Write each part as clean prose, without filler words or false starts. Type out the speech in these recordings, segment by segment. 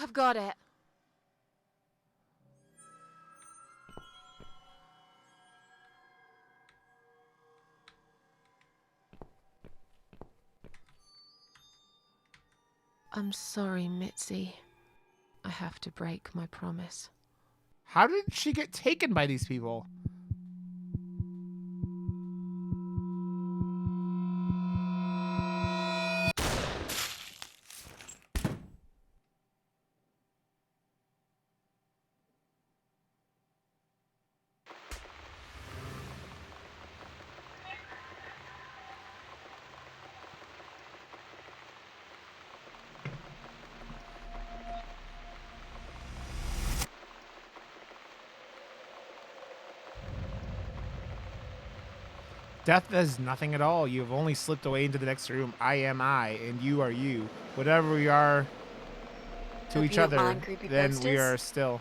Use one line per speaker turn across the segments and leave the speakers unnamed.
I've got it. I'm sorry, Mitzi. I have to break my promise.
How did she get taken by these people? Death is nothing at all. You have only slipped away into the next room. I am I, and you are you. Whatever we are to
Hope
each
you don't
other,
mind creepy
then we
posters?
are still.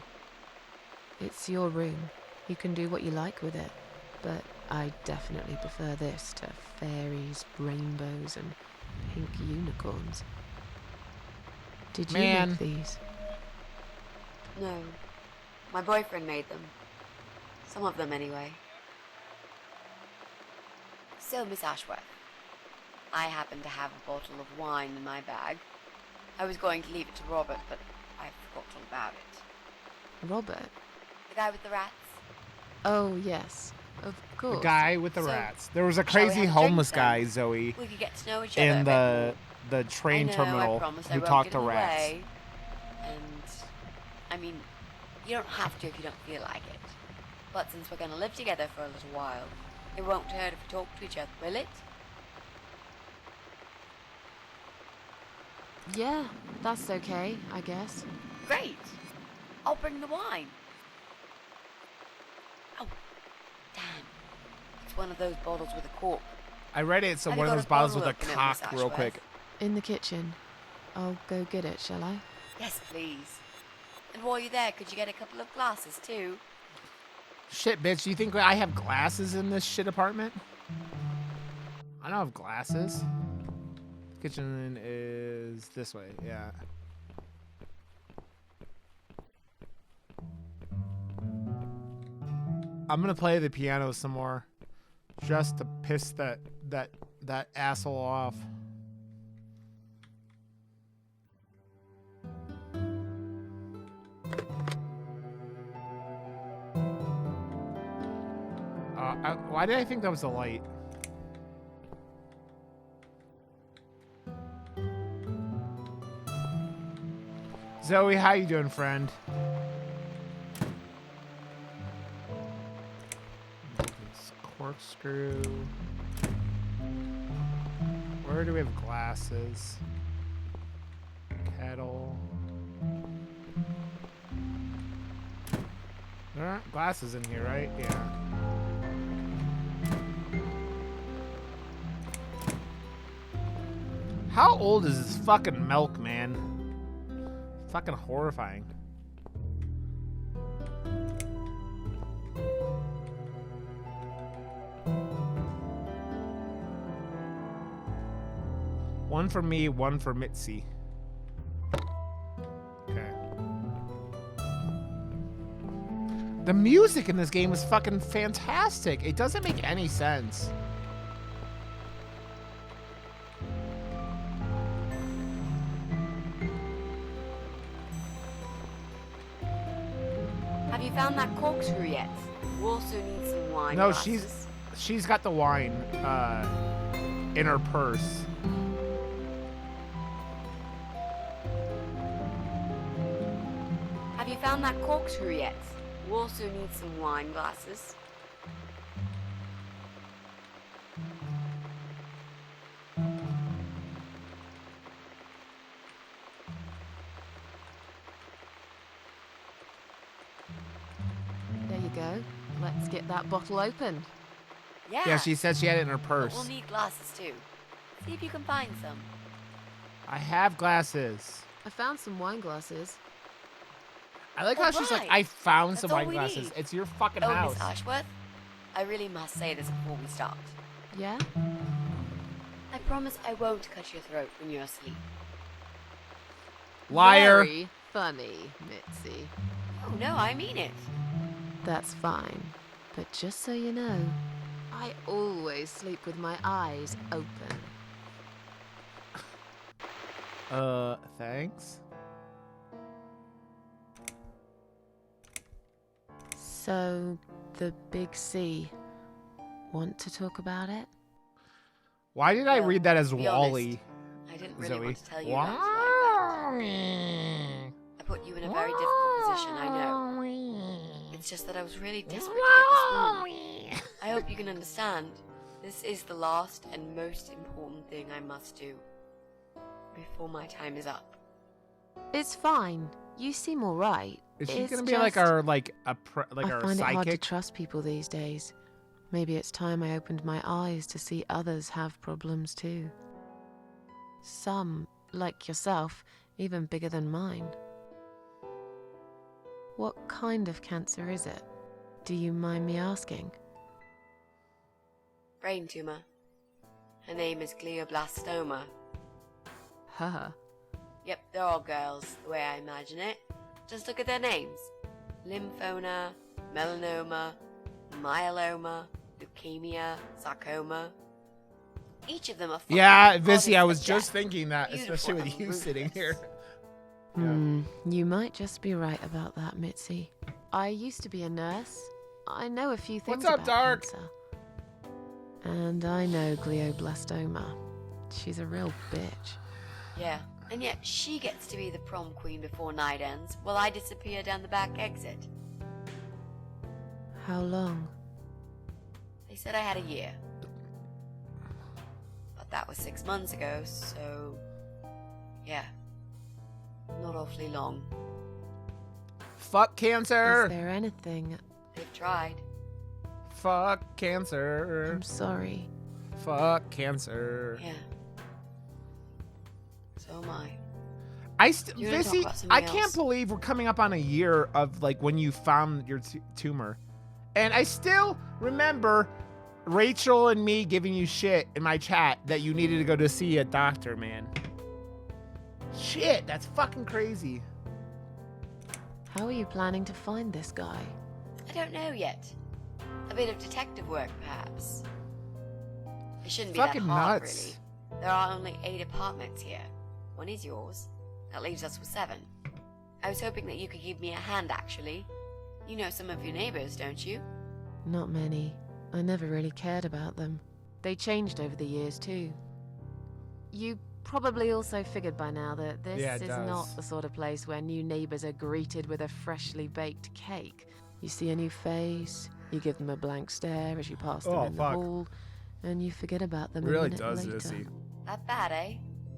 It's your room. You can do what you like with it. But I definitely prefer this to fairies, rainbows, and pink unicorns. Did you
Man.
make these?
No. My boyfriend made them. Some of them, anyway. So, Miss Ashworth, I happen to have a bottle of wine in my bag. I was going to leave it to Robert, but I forgot all about it.
Robert?
The guy with the rats?
Oh, yes. Of course.
The guy with the
So,
rats. There was a
shall we
crazy
have a drink
homeless
then?
guy, Zoe,
We could get to know each other
in
a bit more.
the train
I know,
terminal
I promise I
who
won't
talked
get
to
in the
rats.
way. And, I mean, you don't have to if you don't feel like it. But since we're going to live together for a little while, it won't hurt if we talk to each other, will it?
Yeah, that's okay, I guess.
Great! I'll bring the wine. Oh, damn. It's one of those bottles with a cork.
I read it's
Have
one
you
of
got
those
a
bottles with
bottle
a
opener, Miss
cock real
Ashworth?
quick.
In the kitchen. I'll go get it, shall I?
Yes, please. And while you're there, could you get a couple of glasses, too?
Shit, bitch, you think I have glasses in this shit apartment? I don't have glasses. Kitchen is this way, yeah. I'm gonna play the piano some more, just to piss that asshole off. Why did I think that was a light? Zoe, how you doing, friend? This corkscrew. Where do we have glasses? Kettle. There aren't glasses in here, right? Yeah. How old is this fucking milk, man? Fucking horrifying. One for me, one for Mitzi. Okay. The music in this game is fucking fantastic. It doesn't make any sense.
Have you found that corkscrew yet? We also need some wine
No,
glasses.
she's got the wine in her purse.
Have you found that corkscrew yet? We also need some wine glasses.
There you go. Let's get that bottle open.
Yeah,
She said she had it in her
but
purse.
we'll need glasses too. See if you can find some.
I have glasses.
I found some wine glasses.
I like how she's like,
Alright.
I found
That's
some
all
wine
we
glasses.
need.
It's your fucking
Oh,
house.
Miss Ashworth, I really must say this before we start.
Yeah?
I promise I won't cut your throat when you're asleep.
Liar.
Very funny, Mitzi.
Oh, no, I mean it.
That's fine. But just so you know, I always sleep with my eyes open.
Thanks.
So, the big C. Want to talk about it?
Why did I
Well,
read that as
to be
Wally?
honest, I didn't really
Zoe.
want to tell you about it like that.
Wally.
I put you in a very difficult position, I know. It's just that I was really desperate to get this woman. I hope you can understand. This is the last and most important thing I must do before my time is up.
It's fine. You seem alright.
Is she
It's
gonna be like
just-
our
I
our
find it hard to
psychic?
trust people these days. Maybe it's time I opened my eyes to see others have problems too. Some, like yourself, even bigger than mine. What kind of cancer is it? Do you mind me asking?
Brain tumor. Her name is glioblastoma.
Haha.
Yep, they're all girls, the way I imagine it. Just look at their names. Lymphoma, melanoma, myeloma, leukemia, sarcoma. Each of them are fucking
Yeah,
goddess
Vissy, I
of
was just
death.
thinking that,
Beautiful
especially with
and
you sitting
ruthless.
here.
You might just be right about that, Mitzi. I used to be a nurse. I know a few things
What's up,
about
Dark?
cancer. And I know glioblastoma. She's a real bitch.
Yeah, and yet she gets to be the prom queen before night ends, while I disappear down the back exit.
How long?
They said I had a year. But that was 6 months ago, so... yeah. Not awfully long.
Fuck
Is
cancer.
there anything?
They've tried.
Fuck cancer.
I'm sorry.
Fuck cancer.
Yeah. So am I. You wanna talk
Vissy,
about something
I can't
else?
believe we're coming up on a year of like when you found your tumor, and I still remember Rachel and me giving you shit in my chat that you needed to go to see a doctor, man. Shit, that's fucking crazy.
How are you planning to find this guy?
I don't know yet. A bit of detective work, perhaps. It shouldn't be
Fucking
that hard,
nuts.
really. There are only 8 apartments here. One is yours. That leaves us with 7. I was hoping that you could give me a hand, actually. You know some of your neighbors, don't you?
Not many. I never really cared about them. They changed over the years, too. You probably also figured by now that this
Yeah, it
is
does.
not the sort of place where new neighbors are greeted with a freshly baked cake. You see a new face, you give them a blank stare as you pass them
Oh,
in
fuck.
the hall, and you forget about them a
Really
minute
does,
later.
Vissy.
That bad, eh?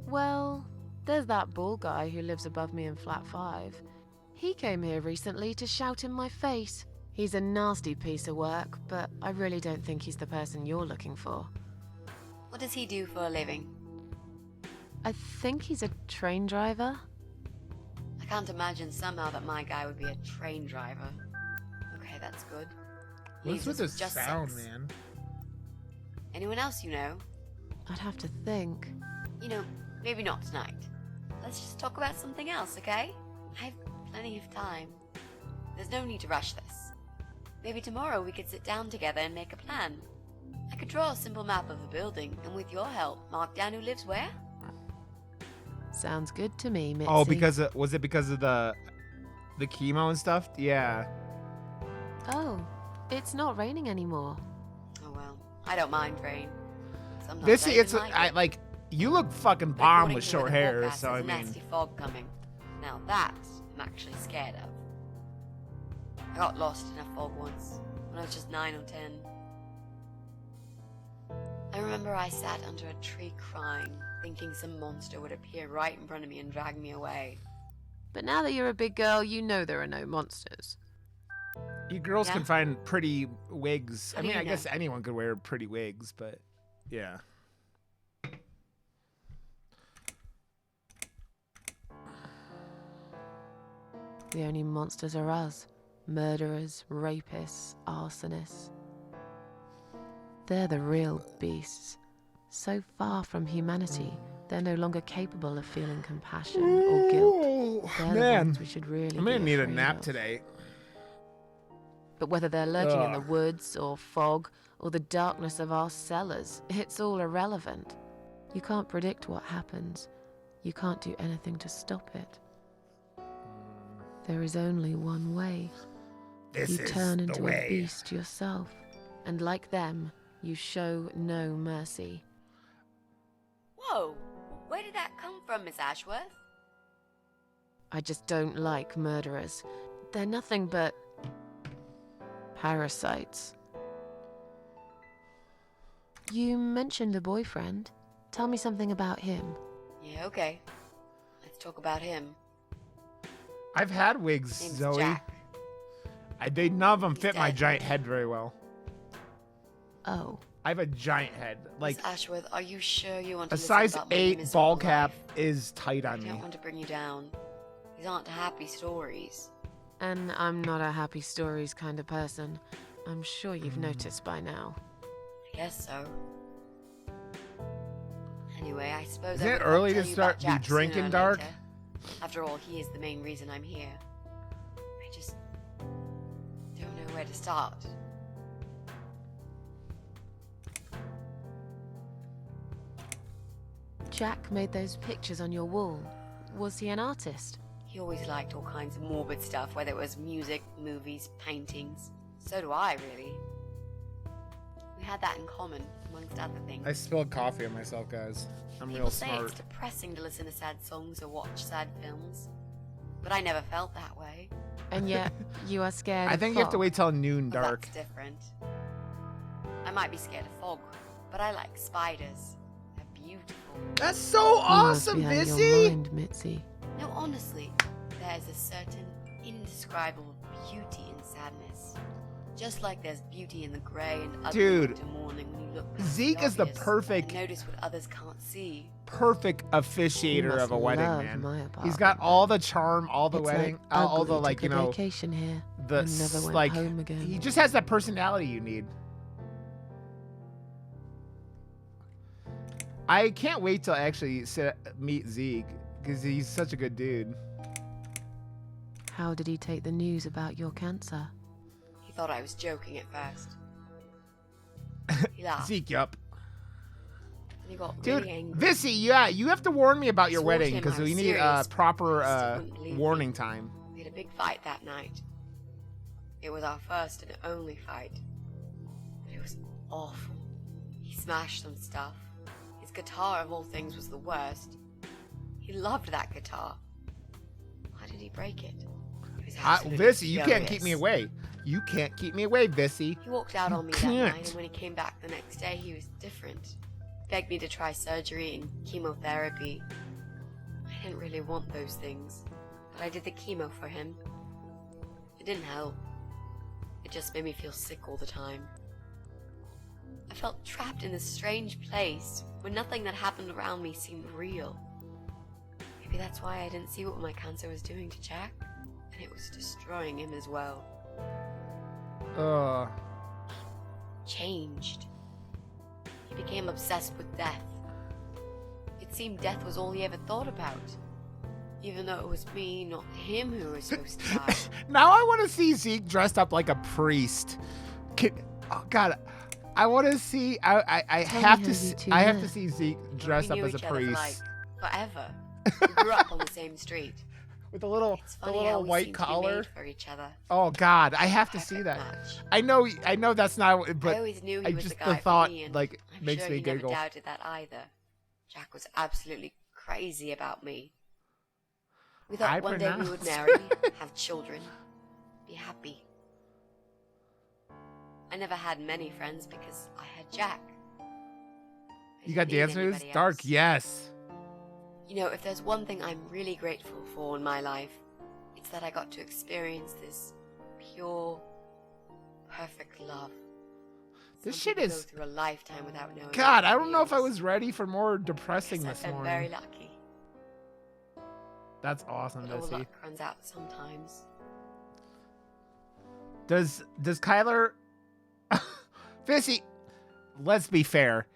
Well, there's that bald guy who lives above me in flat 5. He came here recently to shout in my face. He's a nasty piece of work, but I really don't think he's the person you're looking for.
What does he do for a living?
I think he's a train driver.
I can't imagine somehow that my guy would be a train driver. Okay, that's good.
What's
Leaves
with
us
this
just
sound,
6.
man?
Anyone else you know?
I'd have to think.
You know, maybe not tonight. Let's just talk about something else, okay? I have plenty of time. There's no need to rush this. Maybe tomorrow we could sit down together and make a plan. I could draw a simple map of the building, and with your help, mark down who lives where.
Sounds good to me, Mitzi.
Oh, because was it because of the chemo and stuff? Yeah.
Oh, it's not raining anymore.
Oh well, I don't mind rain. Sometimes
This
I
it's
even
I
it.
like you look fucking
But
bomb
according
with
to
short
the
hair,
forecast,
so I
there's a
mean.
nasty fog coming. Now that I'm actually scared of. I got lost in a fog once when I was just 9 or 10. I remember I sat under a tree crying, thinking some monster would appear right in front of me and drag me away.
But now that you're a big girl, you know there are no monsters.
You girls
Yeah?
can find pretty wigs.
How
I
do
mean,
you
I guess
know?
anyone could wear pretty wigs, but yeah.
The only monsters are us. Murderers, rapists, arsonists. They're the real beasts. So far from humanity, They're no longer capable of feeling compassion or guilt. They're the
Man,
ones we should really
I'm gonna
be
need a
afraid
nap
of.
today.
But whether they're lurking in the
Ugh.
woods or fog or the darkness of our cellars, it's all irrelevant. You can't predict what happens. You can't do anything to stop it. There is only one way.
This
You
is
turn
the
into
way.
a beast yourself, and like them, you show no mercy.
Whoa! Where did that come from, Miss Ashworth?
I just don't like murderers. They're nothing but parasites. You mentioned a boyfriend. Tell me something about him.
Yeah, okay. Let's talk about him.
I've had wigs,
Name's
Zoe.
Jack.
None of them
He's
fit my
dead.
giant head very well.
Oh,
I have a giant head. Like,
Miss Ashworth, are you sure you want to
a
listen
size
about my
8
miserable
ball cap
life?
is tight
I
on me.
don't want to bring you down. These aren't happy stories.
and I'm not a happy stories kind of person. I'm sure you've noticed by now.
I guess so. Anyway, I suppose
Isn't
I
it
would
early
tell
to
you
start
about
be
Jack
drinking
sooner or
dark?
later. After all, he is the main reason I'm here. I just don't know where to start.
Jack made those pictures on your wall. Was he an artist?
He always liked all kinds of morbid stuff, whether it was music, movies, paintings. So do I, really. We had that in common, amongst other things.
I spilled coffee on myself, guys. I'm
People
real
say
smart.
it's depressing to listen to sad songs or watch sad films, but I never felt that way.
And yet, you are scared
I
of
think you have to
fog.
wait till noon
Well,
dark.
that's different. I might be scared of fog, but I like spiders. They're beautiful.
That's so
You must
awesome,
be out of your
Vissy!
mind, Mitzi.
No, honestly, there's a certain indescribable beauty in sadness. Just like there's beauty in the grey and ugly
Dude,
winter morning when you look past
Zeke is the
obvious
perfect-
and notice what others can't see.
Perfect
You
officiator
must
of a wedding,
love
man.
my
He's
apartment.
got all the charm, all the
It's
wedding,
like
all the
ugly
like, you
took a
know,
vacation here
the
and never went
like.
home again.
He just has that personality you need. I can't wait till I actually meet Zeke because he's such a good dude.
How did he take the news about your cancer?
He thought I was joking at first. He laughed
Zeke, yup.
and he got
Dude,
really angry.
Vissy, yeah, you have to warn me about your
Swore to
wedding
him
because
I was
we need
serious,
proper
but he still wouldn't believe me.
warning time.
We had a big fight that night. It was our first and only fight. But it was awful. He smashed some stuff. His guitar, of all things, was the worst. He loved that guitar. Why did he break it? He was absolutely
Vissy, you can't keep me
furious.
away. You can't keep me away, Vissy.
He walked out
You
on me that night,
can't.
and when he came back the next day, he was different. Begged me to try surgery and chemotherapy. I didn't really want those things, but I did the chemo for him. It didn't help. It just made me feel sick all the time. I felt trapped in this strange place where nothing that happened around me seemed real. Maybe that's why I didn't see what my cancer was doing to Jack, and it was destroying him as well. Changed. He became obsessed with death. It seemed death was all he ever thought about. Even though it was me, not him, who was supposed to die.
Now I want to see Zeke dressed up like a priest. Oh God, I want to see. I
Tell
have
me
to.
how you two
I have to
met.
see Zeke dressed
We
up
knew
as a
each other for,
priest
like, forever. We grew up on the same street.
with a little,
It's
the
funny how
little
we
white
seem to be
collar.
made for each other.
Oh God, I have to see
Perfect
that.
match.
I know that's not.
I
But
always knew he
I
was
just
the guy
thought
for me, and
like
I'm
makes
sure
me
he never
giggle.
doubted that either. Jack was absolutely crazy about me. We thought
I
one day we
pronounce.
would marry, have children, be happy. I never had many friends because I had Jack. I
You got
didn't need
dance moves?
anybody
Dark,
else.
yes.
You know, if there's one thing I'm really grateful for in my life, it's that I got to experience this pure, perfect love.
This
Some
shit
people
is-
go through a lifetime without knowing.
God,
what
I
it
don't know if I
is.
was ready for more depressing
Guess
this
I've been very
morning.
lucky.
That's awesome,
But all
Missy.
luck runs out sometimes.
Does Kyler Vissy, let's be fair.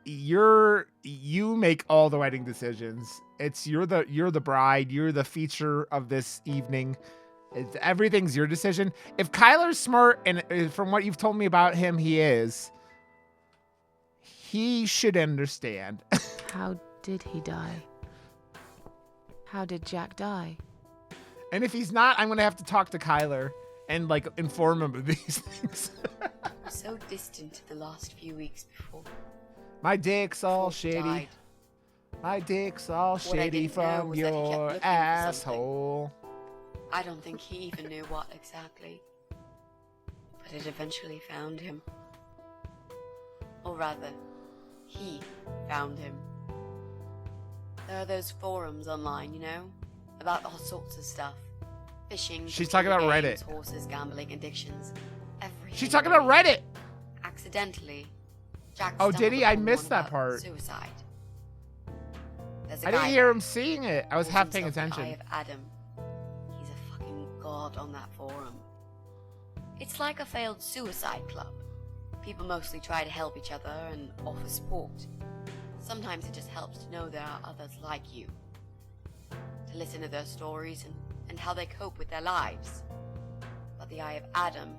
you make all the wedding decisions. You're the bride. You're the feature of this evening. Everything's your decision. If Kyler's smart, and from what you've told me about him, he should understand.
How did he die? How did Jack die?
And if he's not, I'm gonna have to talk to Kyler and like inform him of these things.
We're so distant the last few weeks before.
My dick's all
before he
shady.
died.
My dick's all
What I
shady
didn't know
from
was that he kept
your
looking for
asshole.
I don't think he even knew what exactly. But it eventually found him. Or rather, he found him. There are those forums online, you know? About all sorts of stuff. Fishing,
She's talking about
computer games,
Reddit.
Horses, gambling, addictions. Everything.
She's talking about
really.
Reddit.
Accidentally, Jack
Oh, did
stumbled
he? I
upon
missed
one
that
about
part.
Suicide. There's a
I
guy
didn't hear
there.
him seeing it. I was
Calls
half paying
himself the
attention.
Eye of Adam. He's a fucking god on that forum. It's like a failed suicide club. People mostly try to help each other and offer support. Sometimes it just helps to know there are others like you. To listen to their stories and how they cope with their lives. But the Eye of Adam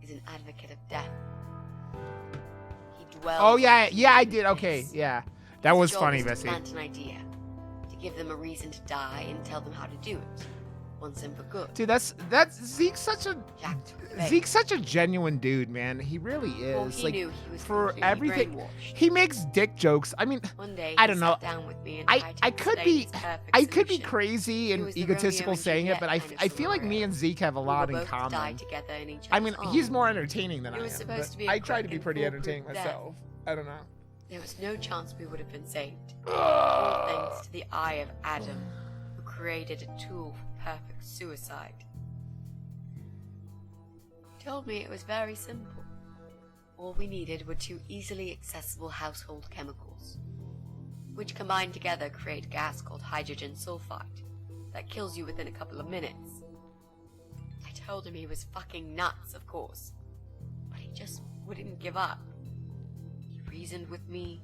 is an advocate of death. He dwells.
Oh yeah,
on
yeah, I
human
did. Okay,
face.
yeah, that
His
was
job
funny,
is to
Bessie.
plant an idea, to give them a reason to die and tell them how to do it, once and for good.
Dude, that's Zeke's such a
Jack took the bait.
Zeke's such a genuine dude, man. He really
Well,
is.
he
Like
knew he was
for
completely
everything,
brainwashed.
he makes dick jokes. I mean,
One day,
I
he
don't know.
sat down with me and
I
tried to
could
explain
be
his perfect
I could be
solution.
crazy
He
and
was the
egotistical
Romeo and
saying it,
Juliet
but
kind of
I feel like me
scenario.
and Zeke have a
We
lot
were
in
both to die
common.
together in each
I
other's
mean, he's
arms.
more entertaining than
It
I
was
am.
supposed
But
to be a
I try to
quick
be
and
pretty
foolproof
entertaining
death.
myself. I don't know.
There was no chance we would have been saved. All thanks to the Eye of Adam, who created a tool for perfect suicide. He told me it was very simple. All we needed were 2 easily accessible household chemicals, which combined together create a gas called hydrogen sulfide that kills you within a couple of minutes. I told him he was fucking nuts, of course, but he just wouldn't give up. He reasoned with me,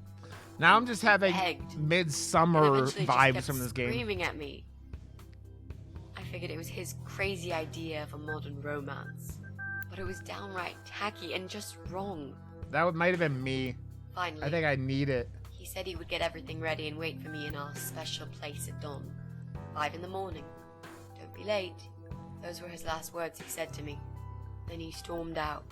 Now I'm just having
begged, and
midsummer
eventually just
vibes
kept
from this game.
screaming at me. I figured it was his crazy idea of a modern romance, but it was downright tacky and just wrong.
That might have been me.
Finally,
I think I need it.
he said he would get everything ready and wait for me in our special place at dawn. 5 in the morning. Don't be late. Those were his last words he said to me. Then he stormed out.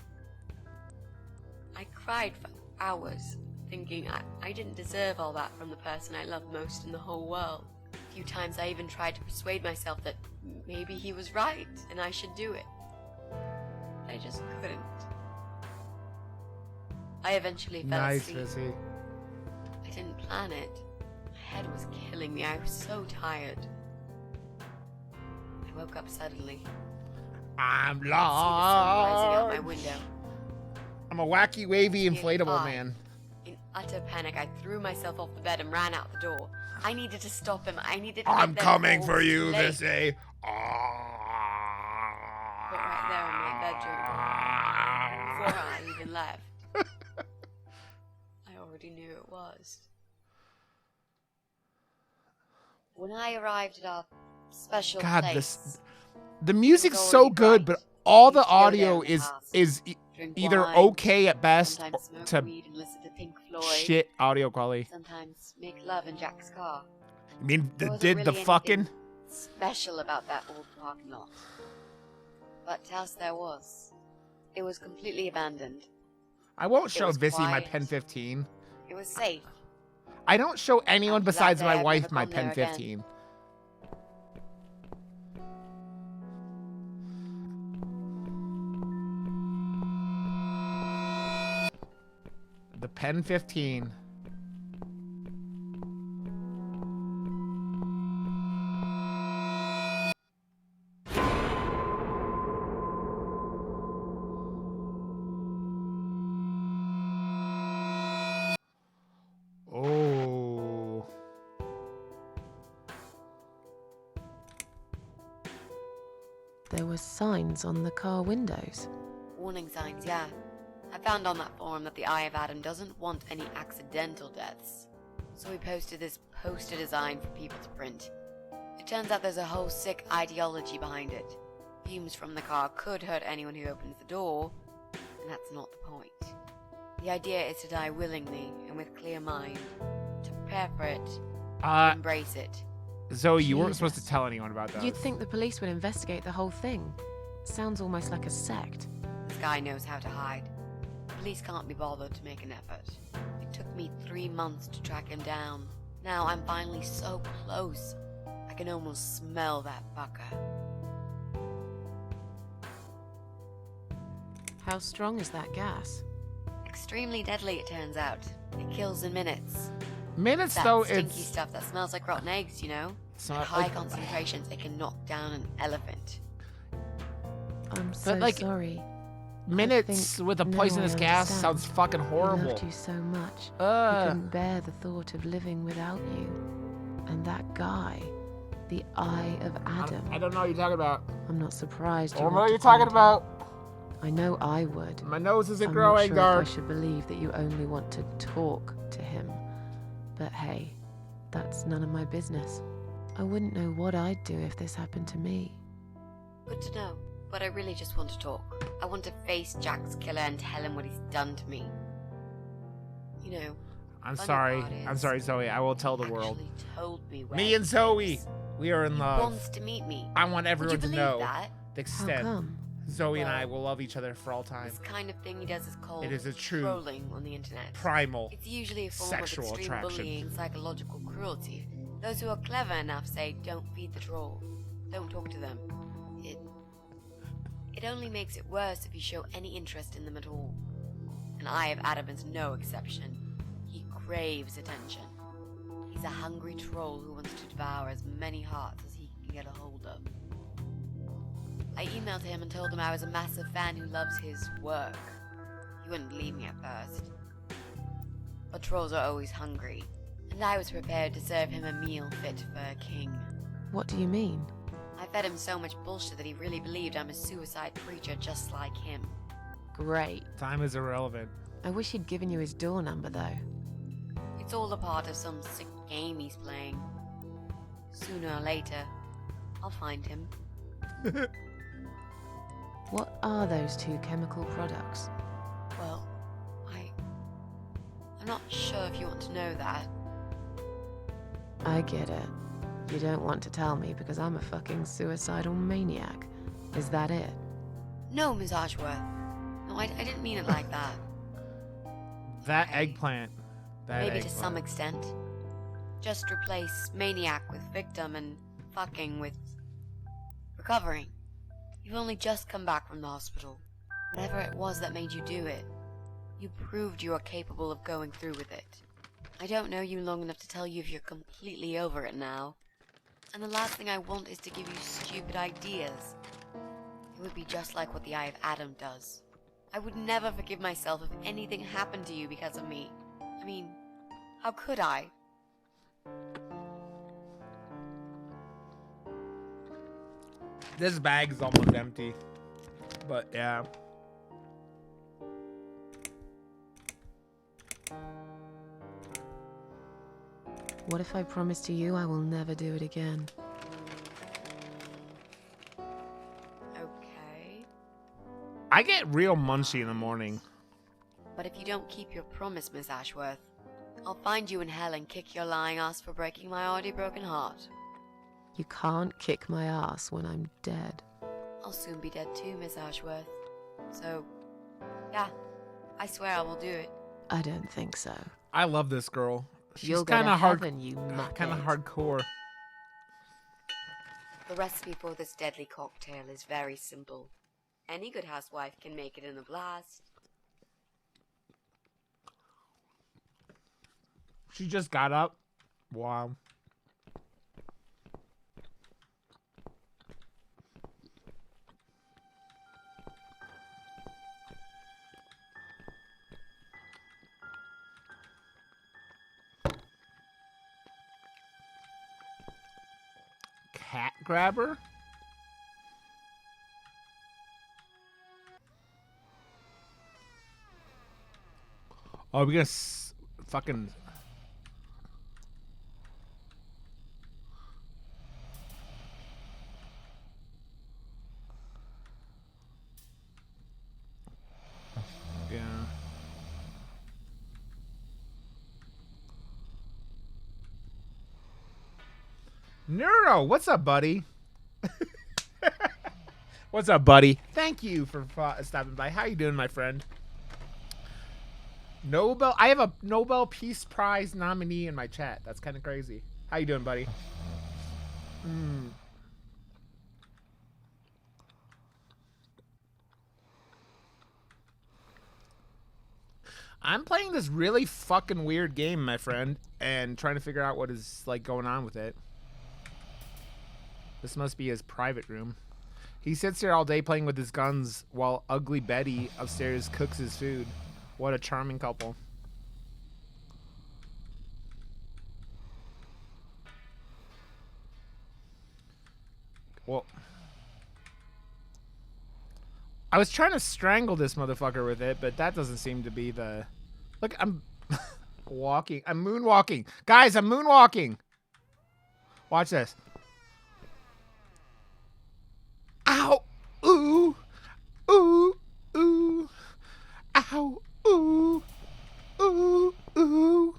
I cried for hours, thinking I didn't deserve all that from the person I loved most in the whole world. A few times I even tried to persuade myself that maybe he was right and I should do it. I just couldn't. I eventually fell
Nice,
asleep.
Bessie.
I didn't plan it. My head was killing me. I was so tired. I woke up suddenly.
I'm
I could see the sun rising out my
lost.
window.
I'm a wacky, wavy,
Nearly
inflatable
5.
man.
In utter panic, I threw myself off the bed and ran out the door. I needed to stop him. I needed to
I'm
get there
coming
before
for
it was
you
too late.
this day.
But right there in my bedroom, before I even left, I already knew it was. When I arrived at our special
God,
place,
the music's
It's
so
already
good,
bright.
but all
We
the
chill there
audio
in the
is
house.
is
drink
either
wine,
okay at best
sometimes
or
smoke
to
weed and listen to Pink Floyd.
shit audio quality.
Sometimes make love in Jack's car.
I mean,
There wasn't
did the
really
fucking?
anything special about that old parking lot. But else there was. It was completely abandoned.
I won't show
was
Vissy my
quiet.
Pen 15.
It was safe.
I don't show anyone
After that
besides
day,
my
I've
wife
never
my
gone
Pen
there again.
15. The Pen 15. Oh.
There were signs on the car windows.
Warning signs, yeah. I found on that forum that the Eye of Adam doesn't want any accidental deaths, so we posted this poster design for people to print. It turns out there's a whole sick ideology behind it. Fumes from the car could hurt anyone who opens the door, and that's not the point. The idea is to die willingly and with clear mind, to prepare for it, to embrace it.
Zoe, you weren't supposed to
Jesus.
tell anyone about that.
You'd think the police would investigate the whole thing. Sounds almost like a sect.
This guy knows how to hide. The police can't be bothered to make an effort. It took me 3 months to track him down. Now I'm finally so close. I can almost smell that fucker.
How strong is that gas?
Extremely deadly, it turns out. It kills in minutes.
Minutes,
That
though,
stinky
it's...
stuff that smells like rotten eggs, you know?
It's
At
not
high
like-
concentrations, it can knock down an elephant.
I'm so
like,
sorry.
Minutes
think
with a
now
poisonous
I
gas
understand.
sounds fucking
I
horrible.
loved you so much. I
Ugh.
couldn't bear the thought of living without you. And that guy, the Eye of Adam.
I don't know what you're talking about.
I'm not surprised
I
you
don't know
want
what
to
you're talking
find him.
about.
I know I would.
My nose isn't
I'm
growing,
not sure
Gar.
if I should believe that you only want to talk to him. But hey, that's none of my business. I wouldn't know what I'd do if this happened to me.
Good to know, but I really just want to talk. I want to face Jack's killer and tell him what he's done to me. You know,
I'm
funny
sorry.
part
I'm
is,
sorry, Zoe. I will tell the
he
world.
actually told me where
Me
he
and Zoe,
is.
we are in
He
love.
wants to meet me.
I want
Would you
everyone to
believe
know
that?
the
How
extent.
come?
Zoe and I
Well,
will love each other for all time.
This kind of thing he does is called
It is a true
trolling on the internet.
Primal.
It's usually a form
sexual
of extreme
attraction.
bullying, psychological cruelty. Those who are clever enough say, don't feed the troll. Don't talk to them. It only makes it worse if you show any interest in them at all. And Eye of Adam is no exception. He craves attention. He's a hungry troll who wants to devour as many hearts as he can get a hold of. I emailed him and told him I was a massive fan who loves his work. He wouldn't believe me at first. But trolls are always hungry, and I was prepared to serve him a meal fit for a king.
What do you mean?
I fed him so much bullshit that he really believed I'm a suicide preacher just like him.
Great.
Time is irrelevant.
I wish he'd given you his door number, though.
It's all a part of some sick game he's playing. Sooner or later, I'll find him.
What are those two chemical products?
Well, I'm not sure if you want to know that.
I get it. You don't want to tell me because I'm a fucking suicidal maniac. Is that it?
No, Miss Ashworth. No, I didn't mean it like that.
That
Okay.
eggplant. That
Maybe to
eggplant.
some extent. Just replace maniac with victim and fucking with recovering. You've only just come back from the hospital. Whatever it was that made you do it, you proved you are capable of going through with it. I don't know you long enough to tell you if you're completely over it now. And the last thing I want is to give you stupid ideas. It would be just like what the Eye of Adam does. I would never forgive myself if anything happened to you because of me. I mean, how could I?
This bag is almost empty. But yeah.
What if I promise to you I will never do it again?
Okay.
I get real munchy in the morning.
But if you don't keep your promise, Miss Ashworth, I'll find you in hell and kick your lying ass for breaking my already broken heart.
You can't kick my ass when I'm dead.
I'll soon be dead too, Miss Ashworth. So, yeah, I swear I will do it.
I don't think so.
I love this girl. She's
You'll go
kind
to
of hard,
heaven, you
kind of
muppet.
hardcore.
The recipe for this deadly cocktail is very simple. Any good housewife can make it in a blast.
She just got up. Wow. Cat grabber? Oh, we gonna fucking. Yeah. Neuro, what's up, buddy? What's up, buddy? Thank you for stopping by. How you doing, my friend? Nobel. I have a Nobel Peace Prize nominee in my chat. That's kind of crazy. How you doing, buddy? I'm playing this really fucking weird game, my friend, and trying to figure out what is like going on with it. This must be his private room. He sits there all day playing with his guns while Ugly Betty upstairs cooks his food. What a charming couple. Well, I was trying to strangle this motherfucker with it, but that doesn't seem to be the... Look, I'm walking. I'm moonwalking. Guys, I'm moonwalking. Watch this. Ow. Ooh. Ooh. Ooh. Ow. Ooh. Ooh. Ooh.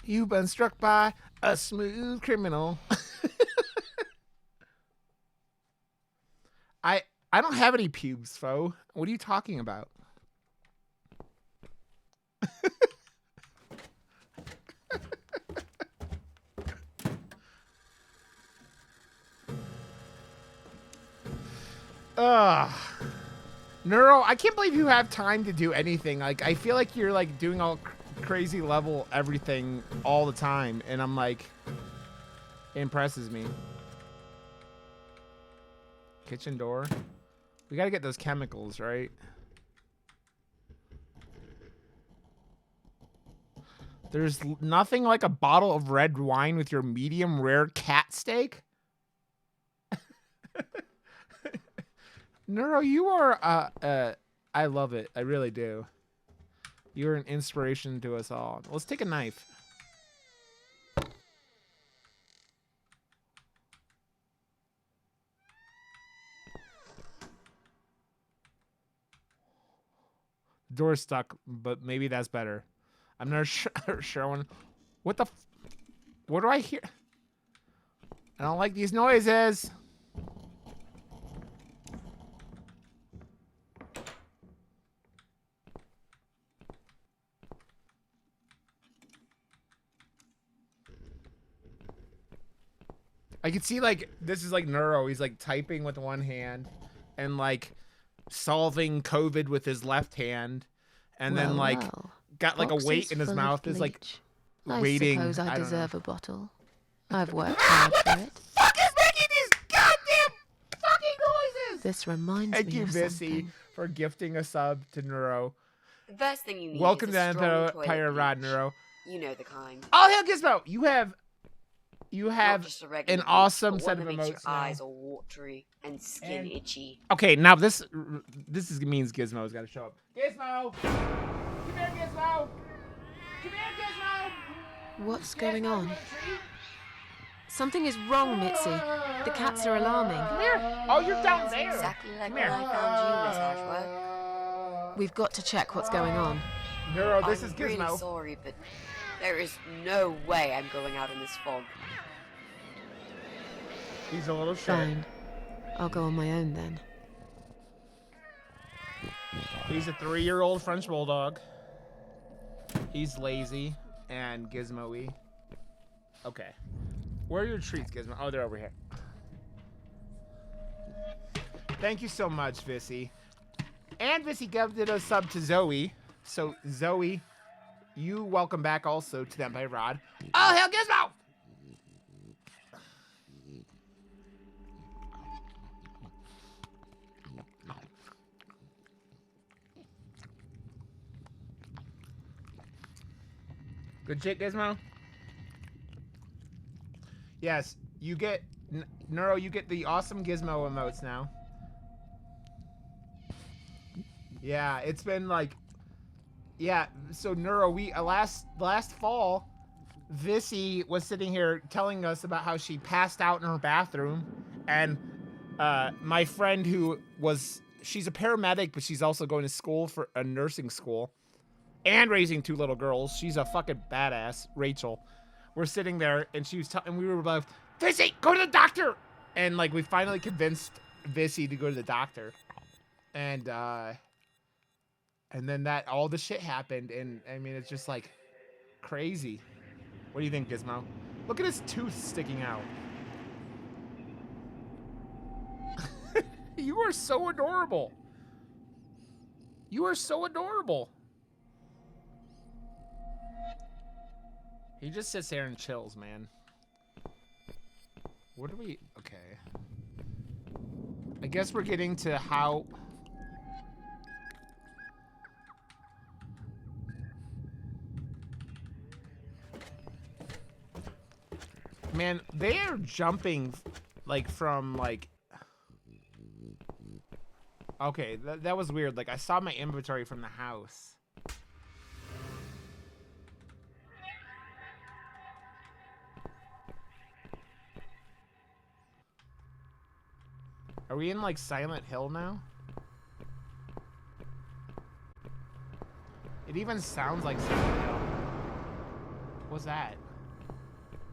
You've been struck by a smooth criminal. I don't have any pubes, foe. What are you talking about? Ugh. Neuro, I can't believe you have time to do anything. Like, I feel like you're like doing all crazy level everything all the time, and I'm like, it impresses me. Kitchen door. We gotta get those chemicals, right? There's nothing like a bottle of red wine with your medium rare cat steak. Neuro, you are I love it. I really do. You're an inspiration to us all. Let's take a knife. Door's stuck, but maybe that's better. I'm not sure one. What the? What do I hear? I don't like these noises. I can see like this is like Neuro. He's like typing with one hand, and like solving COVID with his left hand, and then like got like a weight in his mouth. Is like waiting.
I suppose I deserve a bottle. I've worked hard for it.
Fuck is making these goddamn fucking noises?
This reminds
Thank
me
you,
of
Vissy,
something.
for gifting a sub to Neuro.
The first thing you need
Welcome
is
to
a strong
Empire
toilet
Rod,
bleach.
Neuro.
You know the kind.
Oh hell, Gizmo! You
Not
have
just a regular
an
bleach,
awesome
but
set
one
of
that makes your
emotes now.
eyes all watery and skin itchy.
Okay, now this means Gizmo's got to show up. Gizmo, come here, Gizmo. Come here, Gizmo.
What's going on? Something is wrong, Mitzi. The cats are alarming.
Come here. Oh, you're down there.
Exactly like
Come
when
here.
I found you, Miss Ashworth.
We've got to check what's going on.
Neuro, this
I'm
is
really
Gizmo.
sorry, but there is no way I'm going out in this fog.
He's a little shit.
Fine. I'll go on my own then.
He's a 3-year-old French bulldog. He's lazy and gizmo-y. Okay. Where are your treats, Gizmo? Oh, they're over here. Thank you so much, Vissy. And Vissy gifted a sub to Zoe. So, Zoe, you welcome back also to the Empire Rod. Oh, hell, Gizmo! Good shit, Gizmo? Yes, you get... Neuro, you get the awesome Gizmo emotes now. Yeah, it's been like... Yeah, so Neuro, we last fall, Vissy was sitting here telling us about how she passed out in her bathroom, and my friend she's a paramedic, but she's also going to school for a nursing school, and raising 2 little girls. She's a fucking badass, Rachel. We're sitting there, and and we were both, Vissy, go to the doctor! And like, we finally convinced Vissy to go to the doctor, and then all the shit happened, and I mean, it's just like crazy. What do you think, Gizmo? Look at his tooth sticking out. You are so adorable. You are so adorable. He just sits there and chills, man. What do we... Okay. I guess we're getting to how... Man, they are jumping, like, from, like... Okay, that was weird. Like, I saw my inventory from the house. Are we in, like, Silent Hill now? It even sounds like Silent Hill. What's that?